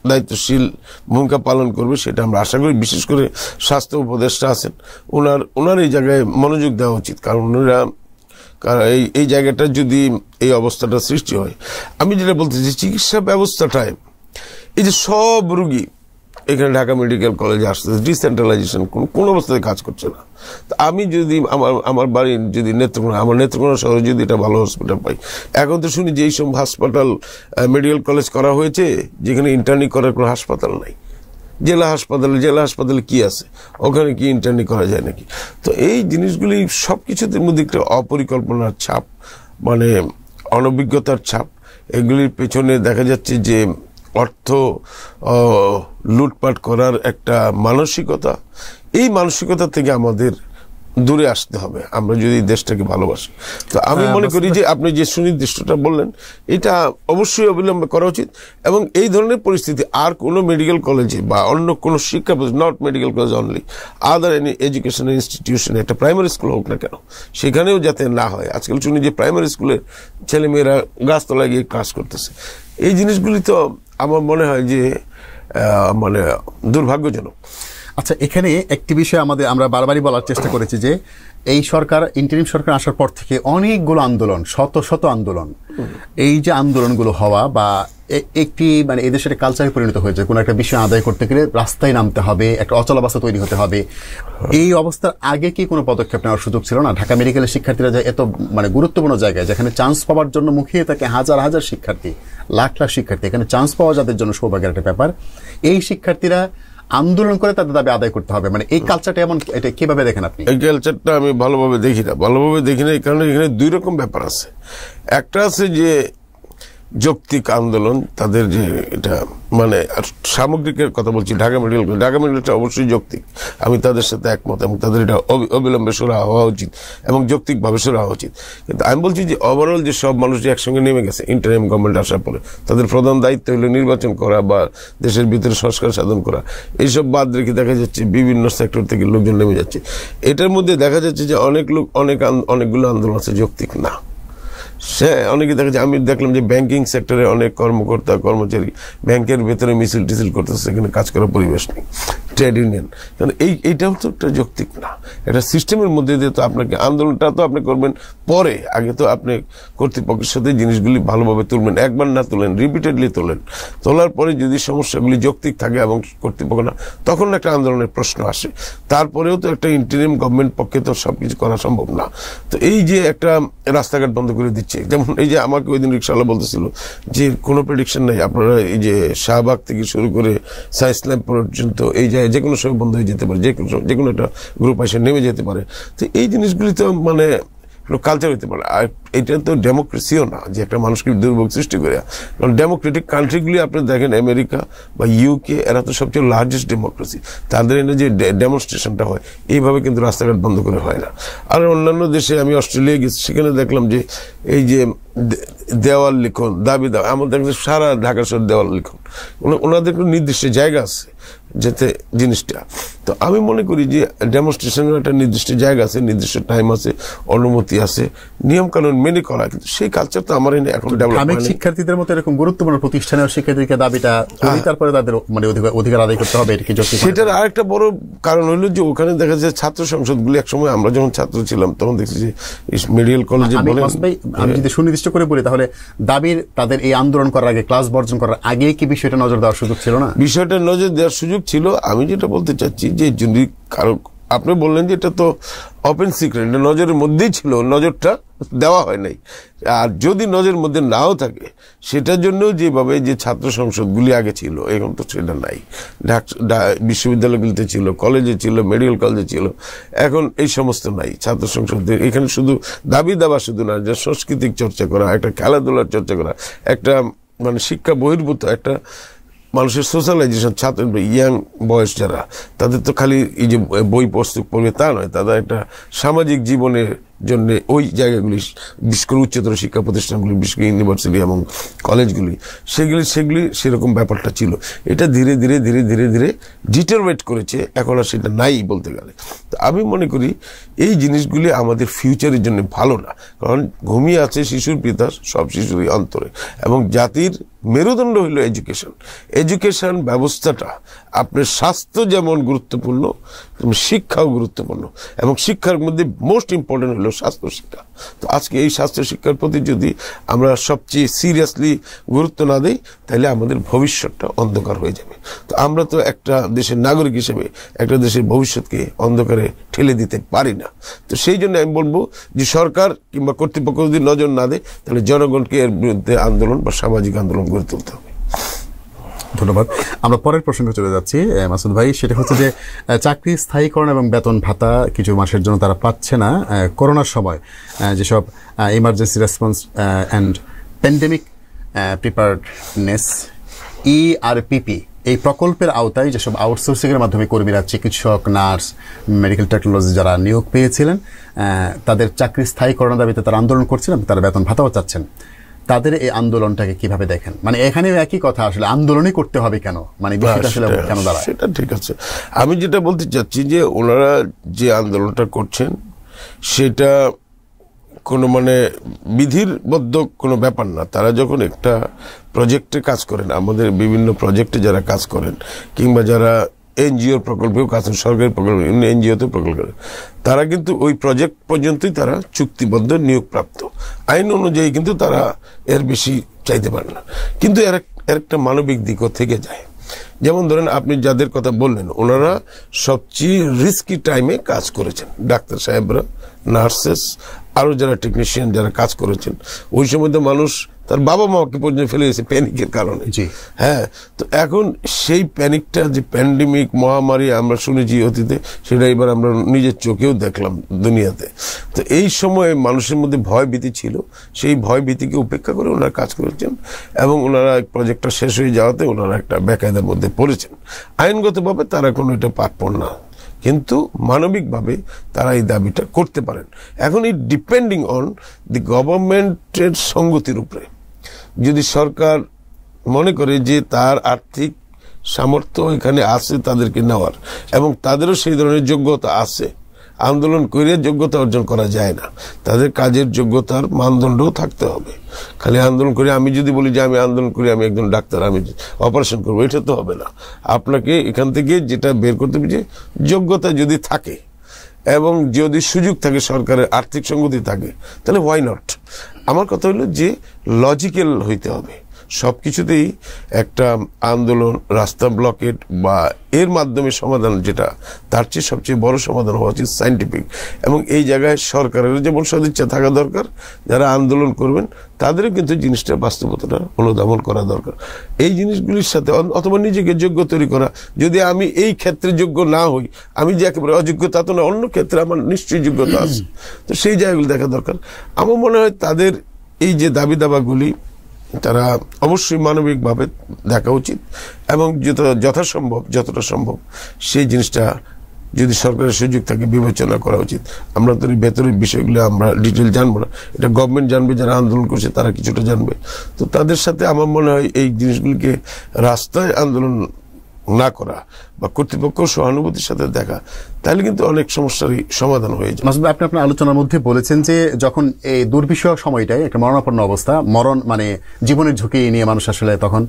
A: দায়িত্বশীল ভূমিকা পালন করবে, সেটা আমরা আশা করি। বিশেষ করে স্বাস্থ্য উপদেষ্টা আছেন, ওনার এই জায়গায় মনোযোগ দেওয়া উচিত। কারণ এই জায়গাটা যদি এই অবস্থাটা সৃষ্টি হয়, আমি যেটা বলতেছি, চিকিৎসা ব্যবস্থাটায় এই যে সব রুগী এখানে ঢাকা মেডিকেল কলেজে আসতেছে, ডিসেন্ট্রালাইজেশন কোন অবস্থায় কাজ করছে না। আমি যদি আমার বাড়ি যদি নেত্রকোনা শহরে যদি এটা ভালো হসপিটাল পাই, এখন তো শুনি যে এইসব হাসপাতাল মেডিকেল কলেজ করা হয়েছে যেখানে ইন্টার্নি করার কোনো হাসপাতাল নাই। জেলা হাসপাতালে কি আছে, ওখানে কি ইন্টার্নি করা যায় নাকি? তো এই জিনিসগুলি সবকিছুর মধ্যে একটা অপরিকল্পনার ছাপ, মানে অনভিজ্ঞতার ছাপ। এগুলির পেছনে দেখা যাচ্ছে যে অর্থ লুটপাট করার একটা মানসিকতা, এই মানসিকতা থেকে আমাদের দূরে আসতে হবে আমরা যদি দেশটাকে ভালোবাসি। তো আমি মনে করি যে আপনি যে সুনির্দিষ্টটা বললেন এটা অবশ্যই অবিলম্বে করা উচিত, এবং এই ধরনের পরিস্থিতি আর কোনো মেডিকেল কলেজে বা অন্য কোনো শিক্ষা, not medical college only, other any educational ইনস্টিটিউশনে, একটা প্রাইমারি স্কুল হোক না কেন, সেখানেও যাতে না হয়। আজকাল শুনি যে প্রাইমারি স্কুলের ছেলেমেয়েরা গাছতলায় গিয়ে ক্লাস করতেছে। এই জিনিসগুলি তো আমার মনে হয় যে মানে দুর্ভাগ্যজনক।
B: আচ্ছা, এখানে একটি বিষয় আমরা বারবারই বলার চেষ্টা করেছি যে এই সরকার, ইন্টারিম সরকার আসার পর থেকে অনেকগুলো আন্দোলন, শত শত আন্দোলন, এই যে আন্দোলনগুলো হওয়া বা একটি মানে এদেশের কালচারে পরিণত হয়েছে, কোনো একটা বিষয় আদায় করতে গেলে রাস্তায় নামতে হবে, একটা অচলাবস্থা তৈরি হতে হবে। এই অবস্থার আগে কি কোনো পদক্ষেপ নেওয়ার সুযোগ ছিল না? ঢাকা মেডিকেলের শিক্ষার্থীরা যে এত মানে গুরুত্বপূর্ণ জায়গায়, যেখানে চান্স পাওয়ার জন্য মুখিয়ে থাকে হাজার হাজার শিক্ষার্থী, লাখ লাখ শিক্ষার্থী, এখানে চান্স পাওয়া যাদের জন্য সৌভাগ্যের একটা ব্যাপার। এই শিক্ষার্থীরা আন্দোলন করে তাদের দাবি আদায় করতে হবে, মানে এই কালচারটা এমন, এটা কিভাবে দেখেন আপনি?
A: এই কালচারটা আমি ভালোভাবে দেখি না, এই কারণে এখানে দুই রকম ব্যাপার আছে। একটা আছে যে যৌক্তিক আন্দোলন, তাদের যে এটা মানে সামগ্রিকের কথা বলছি, ঢাকা মেডিকেলটা অবশ্যই যৌক্তিক, আমি তাদের সাথে একমত, এবং তাদের এটা অবিলম্বে সরা হওয়া উচিত এবং যৌক্তিকভাবে সরা হওয়া উচিত। কিন্তু আমি বলছি যে ওভারঅল যে সব মানুষ যে একসঙ্গে নেমে গেছে ইন্টারিম গভর্নমেন্ট আসার পরে, তাদের প্রধান দায়িত্ব হলো নির্বাচন করা বা দেশের ভিতরে সংস্কার সাধন করা, এইসব বাদ রেখে দেখা যাচ্ছে বিভিন্ন সেক্টর থেকে লোকজন নেমে যাচ্ছে। এটার মধ্যে দেখা যাচ্ছে যে অনেকগুলো আন্দোলন আছে যৌক্তিক না। অনেকে দেখা যায়, আমি দেখলাম যে ব্যাংকিং সেক্টরে অনেক কর্মকর্তা কর্মচারী ব্যাংকের ভেতরে মিছিল টিছিল করতেছে, সেখানে কাজ করার পরিবেশ নেই। ট্রেড ইউনিয়ন, কারণ এইটাও তো একটা যৌক্তিক না। এটা সিস্টেমের মধ্যে দিয়ে তো আপনাকে আন্দোলনটা তো আপনি করবেন পরে, আগে তো আপনি কর্তৃপক্ষের সাথে জিনিসগুলি ভালোভাবে তুলবেন, একবার না তুলেন, রিপিটেডলি তোলার পরে যদি সমস্যাগুলি যৌক্তিক থাকে এবং কর্তৃপক্ষ না, তখন একটা আন্দোলনের প্রশ্ন আসে। তারপরেও তো একটা ইন্টারিম গভর্নমেন্ট পক্ষে তো সবকিছু করা সম্ভব না। তো এই যে একটা রাস্তাঘাট বন্ধ করে দিচ্ছে, যেমন এই যে আমাকে ওই দিন রিক্সাওয়ালা বলতেছিল যে কোনো প্রেডিকশন নাই, আপনারা এই যে শাহবাগ থেকে শুরু করে সায়েন্স ল্যাব পর্যন্ত এই জায়গায় যে কোনো সময় বন্ধ হয়ে যেতে পারে, যে কোনো একটা গ্রুপ এসে নেমে যেতে পারে। তো এই জিনিসগুলি তো মানে কালচার হইতে পারে। আর এটা তো ডেমোক্রেসিও না যে একটা মানুষকে দুর্ভোগ সৃষ্টি করে। কারণ ডেমোক্রেটিক কান্ট্রিগুলি আপনি দেখেন, আমেরিকা বা ইউকে, এরা তো সবচেয়ে লার্জেস্ট ডেমোক্রেসি। তাদের এনে যে ডেমনস্ট্রেশনটা হয় এইভাবে কিন্তু রাস্তাঘাট বন্ধ করে হয় না। আর অন্যান্য দেশে, আমি অস্ট্রেলিয়া গেছি, সেখানে দেখলাম যে এই যে দেওয়াল লিখন, দাবি দাওয়া, আমাদের সারা ঢাকা শহর দেওয়াল লিখন, ওনাদের কোনো নির্দিষ্ট জায়গা আছে যেতে জিনিসটা। তো আমি মনে করি যে ডেমনস্ট্রেশনের একটা নির্দিষ্ট জায়গা আছে, নির্দিষ্ট টাইম আছে, অনুমতি আছে, নিয়ম কানুন মেনে করা, কিন্তু সেই কালচার তো আমার এখন ডেভেলপ হয়নি।
B: শিক্ষার্থীদের মতো এরকম গুরুত্বপূর্ণ প্রতিষ্ঠানের শিক্ষার্থীকে দাবিটা তারপরে তাদের মানে অধিকার আদায় করতে হবে,
A: সেটার আরেকটা বড় কারণ হলো যে ওখানে দেখা যায় ছাত্র সংসদগুলি, একসময় আমরা যখন ছাত্র ছিলাম তখন দেখছি যে মেডিকেল কলেজে বলেন,
B: আমি যদি সুনির্দিষ্ট করে বলি তাহলে দাবির তাদের এই আন্দোলন করার আগে, ক্লাস বর্জন করার আগে কি বিষয়টা নজর দেওয়ার সুযোগ ছিল না? বিষয়টা
A: নজর দেওয়ার সুযোগ ছিল। আমি যেটা বলতে চাচ্ছি যে যদি কারো, আপনি বললেন যে এটা তো ওপেন সিক্রেট, এটা নজরের মধ্যেই ছিল, নজরটা দেওয়া হয় নাই। আর যদি নজরের মধ্যে নাও থাকে, সেটার জন্য যেভাবে যে ছাত্র সংসদগুলি আগে ছিল, এখন তো সেটা নাই। বিশ্ববিদ্যালয়গুলিতে ছিল, কলেজে ছিল, মেডিকেল কলেজে ছিল, এখন এই সমস্ত নাই ছাত্র সংসদের। এখানে শুধু দাবি দাবা শুধু না, যে সাংস্কৃতিক চর্চা করা, একটা খেলাধুলার চর্চা করা, একটা মানে শিক্ষা বহির্ভূত একটা মানুষের সোশ্যালাইজেশন, ছাত্র ইয়াং বয়স যারা, তাদের তো খালি এই যে বই পুস্তক পড়বে তা নয়, তাদের একটা সামাজিক জীবনের জন্য ওই জায়গাগুলি, বিশেষ করে উচ্চতর শিক্ষা প্রতিষ্ঠানগুলি, বিশেষ করে ইউনিভার্সিটি এবং কলেজগুলি, সেগুলি সেরকম ব্যাপারটা ছিল। এটা ধীরে ধীরে ধীরে ধীরে ধীরে ডিটারমেট করেছে, এখন আর সেটা নাই বলতে গেলে। তো আমি মনে করি এই জিনিসগুলি আমাদের ফিউচারের জন্য ভালো না, কারণ ঘুমিয়ে আছে শিশুর পিতা সব শিশুরই অন্তরে, এবং জাতির মেরুদণ্ড হইল এডুকেশন ব্যবস্থাটা। আপনার স্বাস্থ্য যেমন গুরুত্বপূর্ণ, শিক্ষাও গুরুত্বপূর্ণ, এবং শিক্ষার মধ্যে মোস্ট ইম্পর্টেন্ট হলো স্বাস্থ্য শিক্ষা। তো আজকে এই স্বাস্থ্য শিক্ষার প্রতি যদি আমরা সবচেয়ে সিরিয়াসলি গুরুত্ব না দিই, তাহলে আমাদের ভবিষ্যৎটা অন্ধকার হয়ে যাবে। তো আমরা তো একটা দেশের নাগরিক হিসেবে একটা দেশের ভবিষ্যৎকে অন্ধকারে ঠেলে দিতে পারি না। তো সেই জন্য আমি বলবো যে সরকার কিংবা কর্তৃপক্ষ যদি নজর না দেয়, তাহলে জনগণকে এর বিরুদ্ধে আন্দোলন বা সামাজিক আন্দোলন গড়ে তুলতে হবে।
B: ধন্যবাদ। আমরা পরের প্রসঙ্গে চলে যাচ্ছি মাসুদ ভাই, সেটা হচ্ছে যে চাকরি স্থায়ীকরণ এবং বেতন ভাতা কিছু মাসের জন্য তারা পাচ্ছে না। করোনার সময় যেসব emergency response and pandemic preparedness ERPP এই প্রকল্পের আওতায় যেসব আউটসোর্সিং এর মাধ্যমে কর্মীরা চিকিৎসক, নার্স, মেডিকেল টেকনোলজি যারা নিয়োগ পেয়েছিলেন তাদের চাকরি স্থায়ীকরণ দাবিতে তারা আন্দোলন করছিলেন, তারা বেতন ভাতাও চাচ্ছেন। তাদের এই আন্দোলনটাকে কিভাবে দেখেন? মানে এখানেও একই কথা, আসলে আন্দোলনই করতে হবে কেন, মানে বিষয়টা আসলে কেন দাঁড়ায়?
A: সেটা ঠিক আছে। আমি যেটা বলতে চাচ্ছি যে ওনারা যে আন্দোলনটা করছেন সেটা কোনো মানে বিধিবদ্ধ কোনো ব্যাপার না। তারা যখন একটা প্রজেক্টে কাজ করেন, আমাদের বিভিন্ন প্রজেক্টে যারা কাজ করেন কিংবা যারা এনজিওর প্রকল্পেও কাজ করেন, সরকারি প্রকল্প এনজিওতে প্রকল্প করেন, তারা কিন্তু ওই প্রজেক্ট পর্যন্তই তারা চুক্তিবদ্ধ নিয়োগপ্রাপ্ত। আইন অনুযায়ী কিন্তু তারা এর বেশি চাইতে পারে না। কিন্তু এর একটা মানবিক দিকও থেকে যায়। যেমন ধরেন আপনি যাদের কথা বললেন, ওনারা সবচেয়ে রিস্কি টাইমে কাজ করেছেন, ডাক্তার সাহেবরা, নার্সেস, আরো যারা টেকনিশিয়ান যারা কাজ করেছেন। ওই সময় তো মানুষ তার বাবা মাকে পর্যন্ত ফেলে গেছে প্যানিকের কারণে। হ্যাঁ, তো এখন সেই প্যানিকটা যে প্যান্ডেমিক মহামারী আমরা শুনেছি অতীতে, সেটা এবার আমরা নিজের চোখেও দেখলাম দুনিয়াতে। তো এই সময় মানুষের মধ্যে ভয় ভীতি ছিল, সেই ভয় ভীতিকে উপেক্ষা করে ওনারা কাজ করেছেন এবং ওনারা প্রজেক্টটা শেষ হয়ে যাওয়াতে ওনারা একটা বেকায়দার মধ্যে পড়েছেন। আইনগতভাবে তারা কোনো এটা প্রাপ্য না, কিন্তু মানবিকভাবে তারা এই দাবিটা করতে পারেন। এখন এই ডিপেন্ডিং অন দি গভর্নমেন্টের সঙ্গতির উপরে। যদি সরকার মনে করে যে তার আর্থিক সামর্থ্য এখানে আছে তাদেরকে নেওয়ার, এবং তাদেরও সেই ধরনের যোগ্যতা আছে, আন্দোলন করে যোগ্যতা অর্জন করা যায় না, তাদের কাজের যোগ্যতার মানদণ্ডও থাকতে হবে। খালি আন্দোলন করে আমি যদি বলি যে আমি আন্দোলন করি, আমি একজন ডাক্তার, আমি অপারেশন করবো, এটা তো হবে না। আপনাকে এখান থেকে যেটা বের করতে হবে যে যোগ্যতা যদি থাকে এবং যদি সুযোগ থাকে, সরকারের আর্থিক সঙ্গতি থাকে, তাহলে হোয়াই নট। আমার কথা হলো যে লজিক্যাল হইতে হবে সবকিছুতেই। একটা আন্দোলন, রাস্তা ব্লকেট বা এর মাধ্যমে সমাধান যেটা, তার চেয়ে সবচেয়ে বড় সমাধান হওয়া উচিত সায়েন্টিফিক। এবং এই জায়গায় সরকারের যেমন সদিচ্ছা থাকা দরকার, যারা আন্দোলন করবেন তাদেরও কিন্তু জিনিসটা বাস্তবতাটা অনুধাবন করা দরকার। এই জিনিসগুলির সাথে অথবা নিজেকে যোগ্য তৈরি করা। যদি আমি এই ক্ষেত্রে যোগ্য না হই, আমি যে একেবারে অযোগ্য তা তো না, অন্য ক্ষেত্রে আমার নিশ্চয়ই যোগ্যতা আছে, তো সেই জায়গাগুলি দেখা দরকার। আমার মনে হয় তাদের এই যে দাবি দাবাগুলি তারা অবশ্যই মানবিকভাবে দেখা উচিত এবং যতটা সম্ভব সেই জিনিসটা যদি সরকারের সুযোগ থাকে বিবেচনা করা উচিত। আমরা তো ভেতরের বিষয়গুলো আমরা ডিটেল জানবো না, এটা গভর্নমেন্ট জানবে, যারা আন্দোলন করছে তারা কিছুটা জানবে। তো তাদের সাথে আমার মনে হয় এই জিনিসগুলিকে রাস্তায় আন্দোলন না করা বা কর্তৃপক্ষ সহানুভূতির সাথে দেখা, তাহলে কিন্তু অনেক সমস্যারই সমাধান হয়ে যায়।
B: মাসুদ ভাই, আপনি আপনার আলোচনার মধ্যে বলেছেন যে যখন এই দুর্বিষহ সময়টায় একটা মরণাপন্ন অবস্থা, মরণ মানে জীবনের ঝুঁকি নিয়ে মানুষ আসলে তখন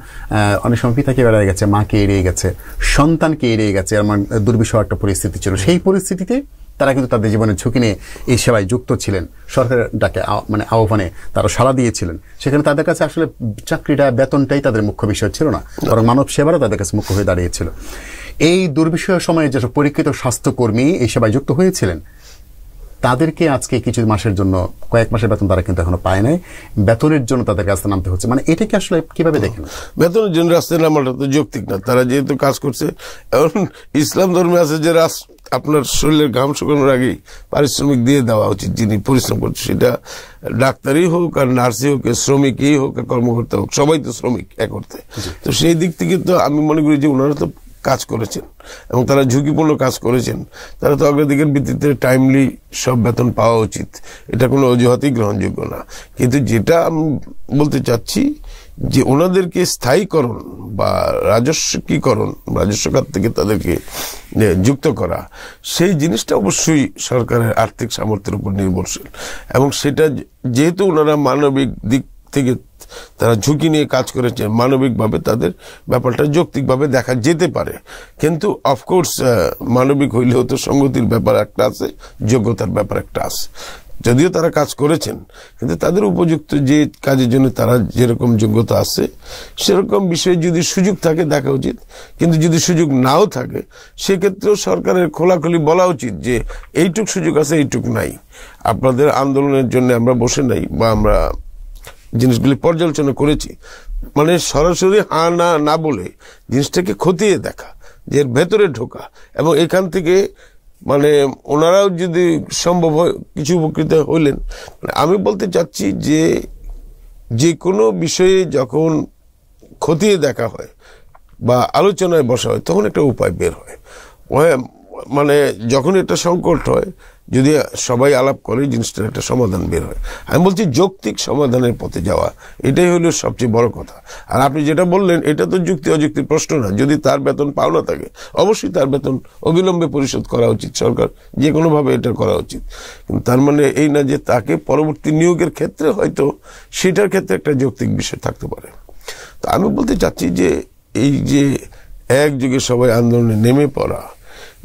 B: অনেক সময় পিতাকে বেড়ে গেছে, মাকে এড়িয়ে গেছে, সন্তানকে এড়িয়ে গেছে, এমন দুর্বিষহ একটা পরিস্থিতি ছিল। সেই পরিস্থিতিতে তারা কিন্তু তাদের জীবনের ঝুঁকি নিয়ে এই সেবায় যুক্ত ছিলেন, সরকারের ডাকে মানে আহ্বানে তারা সাড়া দিয়েছিলেন। সেখানে তাদের কাছে আসলে চাকরিটা, বেতনটাই তাদের মুখ্য বিষয় ছিল না, বরং মানব সেবারও তাদের কাছে মুখ্য হয়ে দাঁড়িয়েছিল। এই দুর্বিষহ সময়ে যেসব পরীক্ষিত স্বাস্থ্যকর্মী এই সেবায় যুক্ত হয়েছিলেন, তাদেরকে আজকে কিছু মাসের জন্য, কয়েক মাসের বেতন তারা কিন্তু এখনো পায় নাই, বেতনের জন্য তাদের রাস্তা নামতে হচ্ছে। মানে এটাকে আসলে কিভাবে দেখেন?
A: বেতনের জন্য রাস্তায় নামাটা তো যৌক্তিক না। তারা যেহেতু কাজ করছে, এখন ইসলাম ধর্মে আছে যে আপনার শরীরের ঘাম শুকানোর আগেই পারিশ্রমিক দিয়ে দেওয়া উচিত যিনি পরিশ্রম করছে, সেটা ডাক্তারই হোক আর নার্সই হোক, শ্রমিকই হোক আর কর্মকর্তা হোক, সবাই তো শ্রমিক এক অর্থে। তো সেই দিক থেকে তো আমি মনে করি যে ওনারা তো কাজ করেছেন এবং তারা ঝুঁকিপূর্ণ কাজ করেছেন, তারা তো অগ্রাধিকার ভিত্তিতে টাইমলি সব বেতন পাওয়া উচিত, এটা কোনো অজুহাতই গ্রহণযোগ্য না। কিন্তু যেটা আমি বলতে চাচ্ছি যে ওনাদেরকে স্থায়ীকরণ বা রাজস্বীকরণ, রাজস্ব খাত থেকে তাদেরকে যুক্ত করা, সেই জিনিসটা অবশ্যই সরকারের আর্থিক সামর্থ্যের উপর নির্ভরশীল। এবং সেটা যেহেতু ওনারা মানবিক দিক থেকে তারা ঝুঁকি নিয়ে কাজ করেছেন, মানবিকভাবে তাদের ব্যাপারটা যৌক্তিকভাবে দেখা যেতে পারে। কিন্তু অফকোর্স মানবিক হইলেও তো সঙ্গতির ব্যাপার একটা আছে, যোগ্যতার ব্যাপার একটা আছে। যদিও তারা কাজ করেছেন, কিন্তু তাদের উপযুক্ত যে কাজের জন্য তারা যেরকম যোগ্যতা আছে সেরকম বিষয়ে যদি সুযোগ থাকে দেখা উচিত। কিন্তু যদি সুযোগ নাও থাকে, সেক্ষেত্রেও সরকারের খোলাখুলি বলা উচিত যে এইটুক সুযোগ আছে, এইটুক নাই। আপনাদের আন্দোলনের জন্য আমরা বসে নাই বা আমরা জিনিসগুলি পর্যালোচনা করেছি, মানে সরাসরি হ্যাঁ না না বলে জিনিসটাকে খতিয়ে দেখা, যে এর ভেতরে ঢোকা, এবং এখান থেকে মানে ওনারাও যদি সম্ভব হয় কিছু উপকৃত হইলেন। আমি বলতে চাচ্ছি যে যে কোনো বিষয়ে যখন খতিয়ে দেখা হয় বা আলোচনায় বসা হয়, তখন একটা উপায় বের হয়। মানে যখন এটা সংকট হয়, যদি সবাই আলাপ করে, জিনিসটার একটা সমাধান বের হয়। আমি বলছি যৌক্তিক সমাধানের পথে যাওয়া, এটাই হলো সবচেয়ে বড় কথা। আর আপনি যেটা বললেন, এটা তো যুক্তি অযুক্তির প্রশ্ন না। যদি তার বেতন পাওনা থাকে, অবশ্যই তার বেতন অবিলম্বে পরিশোধ করা উচিত, সরকার যে কোনোভাবে এটা করা উচিত। কিন্তু তার মানে এই না যে তাকে পরবর্তী নিয়োগের ক্ষেত্রে হয়তো সেটার ক্ষেত্রে একটা যৌক্তিক বিষয় থাকতে পারে। তো আমি বলতে চাচ্ছি যে এই যে একযোগে সবাই আন্দোলনে নেমে পড়া,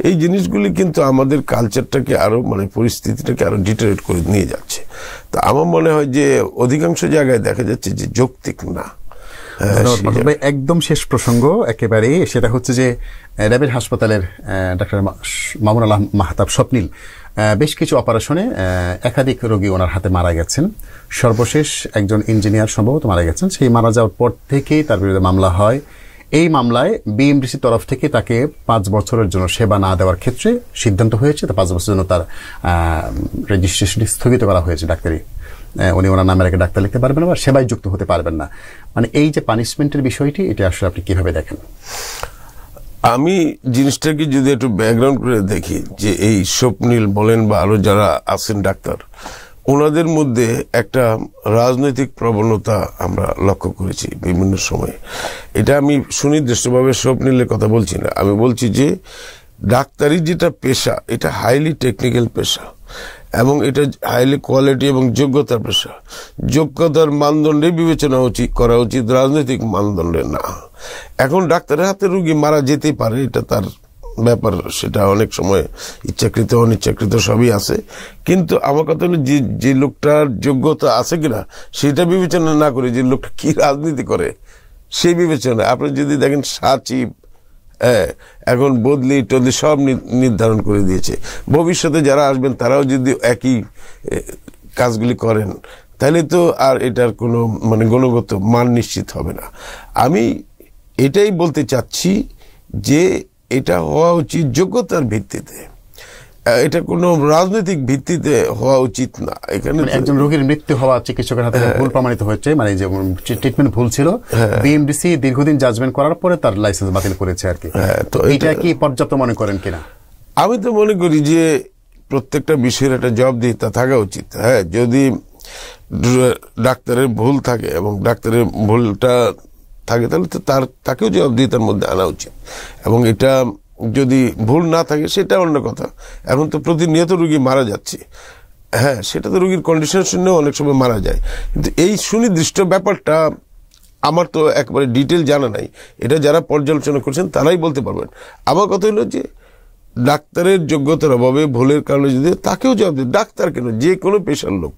A: এই জিনিসগুলি কিন্তু আমাদের কালচারটাকে আরো, মানে পরিস্থিতিটাকে আরো ডিটারেট করে নিয়ে যাচ্ছে। তো আমার মনে হয় যে অধিকাংশ জায়গায় দেখা যাচ্ছে যে যৌক্তিক না।
B: একদম শেষ প্রসঙ্গ একেবারে, সেটা হচ্ছে যে র্যাবের হাসপাতালের ডাক্তার মামুন আলম মাহতাব স্বপ্নিল বেশ কিছু অপারেশনে একাধিক রোগী ওনার হাতে মারা গেছেন। সর্বশেষ একজন ইঞ্জিনিয়ার সম্ভবত মারা গেছেন। সেই মারা যাওয়ার পর থেকেই তার বিরুদ্ধে মামলা হয়। এই মামলায় বিএমডিসির তরফ থেকে তাকে 5 বছরের জন্য সেবা না দেওয়ার ক্ষেত্রে সিদ্ধান্ত হয়েছে। 5 বছরের জন্য তার রেজিস্ট্রেশনটি স্থগিত করা হয়েছে ডাক্তারি। উনি ওনার নামের আগে ডাক্তার লিখতে পারবেন না বা সেবায় যুক্ত হতে পারবেন না। মানে এই যে পানিশমেন্টের বিষয়টি, এটা আসলে আপনি কিভাবে দেখেন?
A: আমি জিনিসটাকে যদি একটু ব্যাকগ্রাউন্ড করে দেখি, যে এই স্বপ্নিল বলেন বা আরো যারা আছেন ডাক্তার, ওনাদের মধ্যে একটা রাজনৈতিক প্রবণতা আমরা লক্ষ্য করেছি বিভিন্ন সময়ে। এটা আমি সুনির্দিষ্টভাবে স্বপ্নিলের কথা বলছি না, আমি বলছি যে ডাক্তারি যেটা পেশা, এটা হাইলি টেকনিক্যাল পেশা এবং এটা হাইলি কোয়ালিটি এবং যোগ্যতার পেশা। যোগ্যতার মানদণ্ডে বিবেচনা করা উচিত, রাজনৈতিক মানদণ্ডে না। এখন ডাক্তারের হাতে রুগী মারা যেতেই পারে, এটা তার ব্যাপার, সেটা অনেক সময় ইচ্ছাকৃত অনিচ্ছাকৃত সবই আছে। কিন্তু আমার কথা হলো যে লোকটার যোগ্যতা আছে কিনা সেটা বিবেচনা না করে যে লোকটা কি রাজনীতি করে সেই বিবেচনা। আপনি যদি দেখেন সচিব, এখন বদলি টদলি সব নির্ধারণ করে দিয়েছে। ভবিষ্যতে যারা আসবেন তারাও যদি একই কাজগুলি করেন, তাহলে তো আর এটার কোনো মানে গুণগত মান নিশ্চিত হবে না। আমি এটাই বলতে চাচ্ছি যে এটা হওয়া উচিত যোগ্যতার ভিত্তিতে, এটা কোনো রাজনৈতিক ভিত্তিতে হওয়া উচিত না। এখানে
B: একজন রোগীর মৃত্যু হওয়া চিকিৎসকের হাতে ভুল প্রমাণিত হয়েছে, মানে যে ট্রিটমেন্ট ভুল ছিল, বিএমডিসি দীর্ঘদিন জাজমেন্ট করার পরে তার লাইসেন্স বাতিল করেছে আর কি। তো এটা কি পর্যাপ্ত মনে করেন কিনা?
A: আমি তো মনে করি যে প্রত্যেকটা বিষয়ের একটা জবাবদিহিতা থাকা উচিত। হ্যাঁ, যদি ডাক্তারের ভুল থাকে এবং ডাক্তারের ভুলটা থাকে তাহলে তো তাকেও জবাবদিহিতার মধ্যে আনা উচিত। এবং এটা যদি ভুল না থাকে সেটা অন্য কথা। এখন তো প্রতিনিয়ত রোগী মারা যাচ্ছে, হ্যাঁ, সেটা তো রোগীর কন্ডিশন শুনেও অনেক সময় মারা যায়। কিন্তু এই সুনির্দিষ্ট ব্যাপারটা আমার তো একেবারে ডিটেল জানা নাই, এটা যারা পর্যালোচনা করছেন তারাই বলতে পারবেন। আমার কথা হলো যে ডাক্তারের যোগ্যতার অভাবে ভুলের কারণে যদি তাকেও জবাব দেয়, ডাক্তার কেন, যে কোনো পেশার লোক,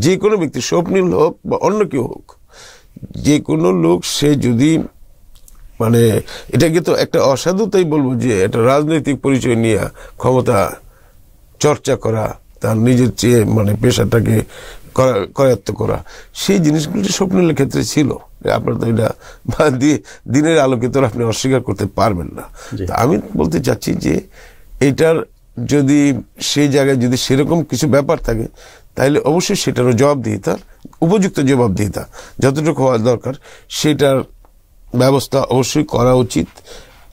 A: যে কোনো ব্যক্তি, স্বপ্নিল হোক বা অন্য কেউ হোক, যে কোনো লোক সে যদি মানে এটাকে তো একটা অসাধুতাই বলবো যে একটা রাজনৈতিক পরিচয় নিয়ে ক্ষমতা চর্চা করা, তার নিজের চেয়ে মানে পেশাটাকে করায়ত্ত করা, সেই জিনিসগুলি স্বপ্নিলের ক্ষেত্রে ছিল। আপনার তো এটা দিনের আলোকে তো আপনি অস্বীকার করতে পারবেন না। আমি বলতে চাচ্ছি যে এটার যদি সেই জায়গায় যদি সেরকম কিছু ব্যাপার থাকে তাহলে অবশ্যই সেটারও জবাবদিহিতা, উপযুক্ত জবাবদিহিতা যতটুকু হওয়া দরকার সেটার ব্যবস্থা অবশ্যই করা উচিত।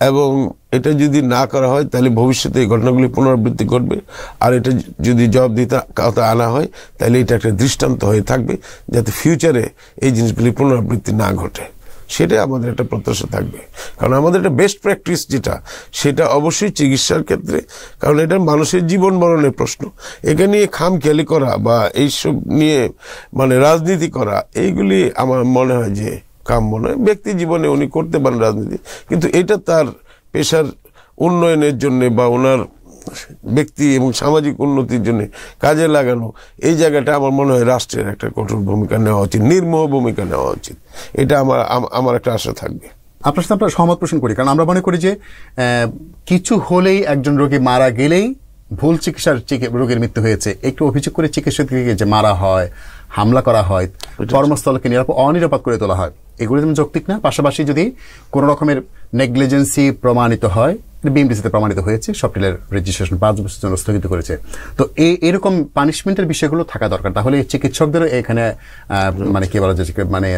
A: এবং এটা যদি না করা হয় তাহলে ভবিষ্যতে এই ঘটনাগুলি পুনরাবৃত্তি ঘটবে। আর এটা যদি জবাবদিহিতা আনা হয় তাহলে এটা একটা দৃষ্টান্ত হয়ে থাকবে যাতে ফিউচারে এই জিনিসগুলি পুনরাবৃত্তি না ঘটে, সেটাই আমাদের একটা প্রত্যাশা থাকবে। কারণ আমাদের একটা বেস্ট প্র্যাকটিস যেটা, সেটা অবশ্যই চিকিৎসার ক্ষেত্রে, কারণ এটা মানুষের জীবন মরণের প্রশ্ন। একে নিয়ে খামখেয়ালি করা বা এইসব নিয়ে মানে রাজনীতি করা, এইগুলি আমার মনে হয় যে কাম্য নয়। ব্যক্তি জীবনে উনি করতে পারেন রাজনীতি, কিন্তু এটা তার পেশার উন্নয়নের জন্য বা ওনার ব্যক্তি এবং সামাজিক উন্নতির জন্য কাজে লাগানো, এই জায়গাটা আমার মনে হয় রাষ্ট্রের একটা কঠোর ভূমিকা নেওয়া উচিত, নির্মোহ ভূমিকা নেওয়া উচিত। এটা আমার একটা আশা থাকবে।
B: আপনার সাথে আমরা সহমত পোষণ করি, কারণ আমরা মনে করি যে কিছু হলেই একজন রোগী মারা গেলেই ভুল চিকিৎসার রোগীর মৃত্যু হয়েছে, একটু অভিযোগ করে চিকিৎসককে যে মারা হয়, হামলা করা হয়, কর্মস্থলকে অনিরাপদ করে তোলা হয়, এগুলো যেমন যৌক্তিক না। পাশাপাশি যদি কোনো রকমের নেগলিজেন্সি প্রমাণিত হয়, বিএমডিসিতে প্রমাণিত হয়েছে। সফটওয়্যার রেজিস্ট্রেশন 5 বছরের জন্য স্থগিত করেছে। তো এরকম পানিশমেন্টের বিষয়গুলো থাকা দরকার, তাহলে চিকিৎসকদের এখানে মানে কি বলা যায়, মানে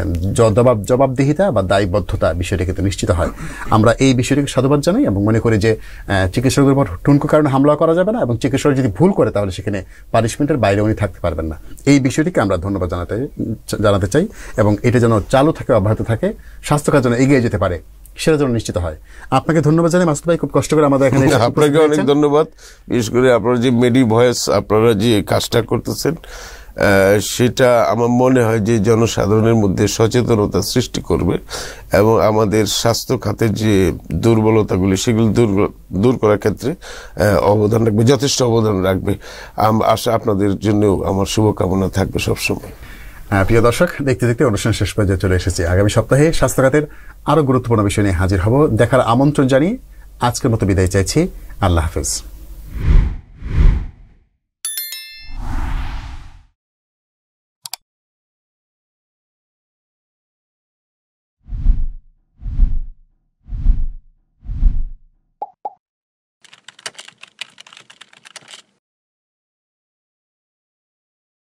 B: জবাবদিহিতা বা দায়বদ্ধতা বিষয়টা কিন্তু নিশ্চিত হয়। আমরা এই বিষয়টিকে সাধুবাদ জানাই এবং মনে করি যে চিকিৎসকদের উপর ঠুনকো কারণে হামলা করা যাবে না, এবং চিকিৎসক যদি ভুল করে তাহলে সেখানে পানিশমেন্টের বাইরে উনি থাকতে পারবেন না। এই বিষয়টিকে আমরা ধন্যবাদ জানাতে চাই এবং এটা যেন চালু থাকে, অব্যাহত থাকে, স্বাস্থ্য খাত যেন এগিয়ে যেতে পারে, সেটা যেন নিশ্চিত হয়। আপনাকে ধন্যবাদ জানাই মাসুদ ভাই, খুব কষ্ট করে আমাদের এখানে।
A: আপনাকে অনেক ধন্যবাদ, বিশেষ করে আপনারা যে মেডি ভয়েস আপনারা যে কাজটা করতেছেন, সেটা আমার মনে হয় যে জনসাধারণের মধ্যে সচেতনতা সৃষ্টি করবে এবং আমাদের স্বাস্থ্য খাতের যে দুর্বলতাগুলি সেগুলো দূর করার ক্ষেত্রে অবদান রাখবে, যথেষ্ট অবদান রাখবে। আশা আপনাদের জন্য আমার শুভকামনা থাকবে সবসময়।
B: প্রিয় দর্শক, দেখতে দেখতে অনুষ্ঠান শেষ পর্যায়ে চলে এসেছি। আগামী সপ্তাহে স্বাস্থ্য খাতের আরো গুরুত্বপূর্ণ বিষয় নিয়ে হাজির হব। দেখার আমন্ত্রণ জানিয়ে আজকের মতো বিদায় চাইছি। আল্লাহ হাফেজ।